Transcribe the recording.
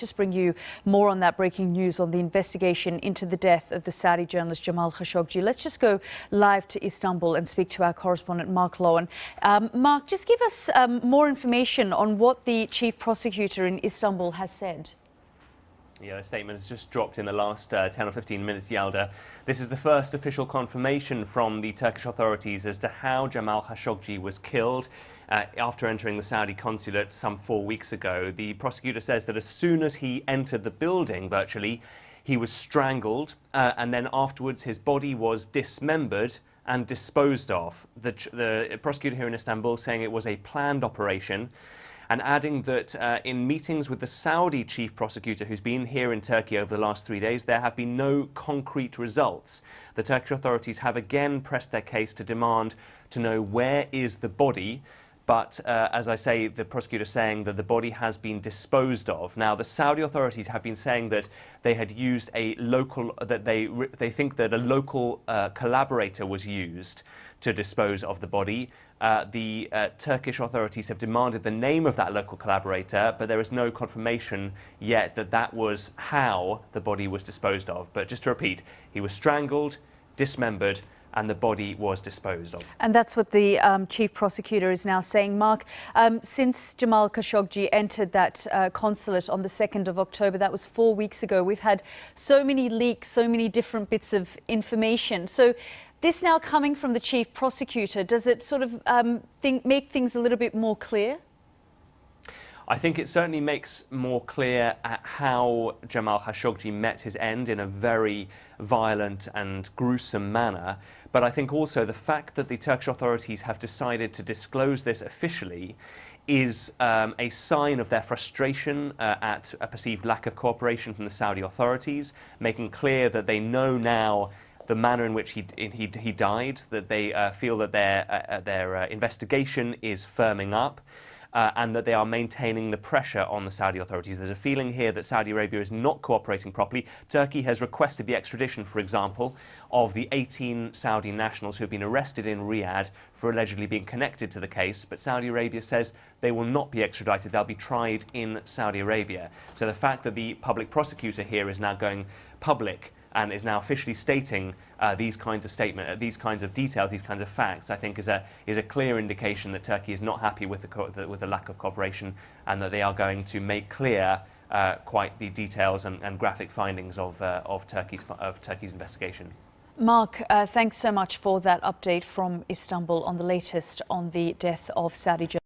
Just bring you more on that breaking news on the investigation into the death of the Saudi journalist Jamal Khashoggi. Let's just go live to Istanbul and speak to our correspondent Mark Lowen. Mark, just give us more information on what the chief prosecutor in Istanbul has said. Yeah, a statement has just dropped in the last 10 or 15 minutes, Yalda. This is the first official confirmation from the Turkish authorities as to how Jamal Khashoggi was killed after entering the Saudi consulate some 4 weeks ago. The prosecutor says that as soon as he entered the building, virtually, he was strangled, and then afterwards his body was dismembered and disposed of. The prosecutor here in Istanbul saying it was a planned operation, and adding that in meetings with the Saudi chief prosecutor, who's been here in Turkey over the last 3 days, there have been no concrete results. The Turkish authorities have again pressed their case to demand to know where is the body. But as I say, the prosecutor saying that the body has been disposed of. Now, the Saudi authorities have been saying that they had used a local, that they think that a local collaborator was used to dispose of the body. The Turkish authorities have demanded the name of that local collaborator, but there is no confirmation yet that that was how the body was disposed of. But just to repeat, he was strangled, dismembered, and the body was disposed of. And that's what the chief prosecutor is now saying. Mark, since Jamal Khashoggi entered that consulate on the 2nd of October, that was 4 weeks ago, we've had so many leaks, so many different bits of information. So this now coming from the chief prosecutor, does it sort of make things a little bit more clear? I think it certainly makes more clear how Jamal Khashoggi met his end in a very violent and gruesome manner. But I think also the fact that the Turkish authorities have decided to disclose this officially is a sign of their frustration at a perceived lack of cooperation from the Saudi authorities, making clear that they know now the manner in which he died, that they feel that their investigation is firming up. And that they are maintaining the pressure on the Saudi authorities. There's a feeling here that Saudi Arabia is not cooperating properly. Turkey has requested the extradition, for example, of the 18 Saudi nationals who have been arrested in Riyadh for allegedly being connected to the case, but Saudi Arabia says they will not be extradited. They'll be tried in Saudi Arabia. So the fact that the public prosecutor here is now going public and is now officially stating these kinds of these kinds of details, these kinds of facts, I think is a clear indication that Turkey is not happy with the lack of cooperation, and that they are going to make clear quite the details and graphic findings of Turkey's investigation. Mark, thanks so much for that update from Istanbul on the latest on the death of Saudi journalist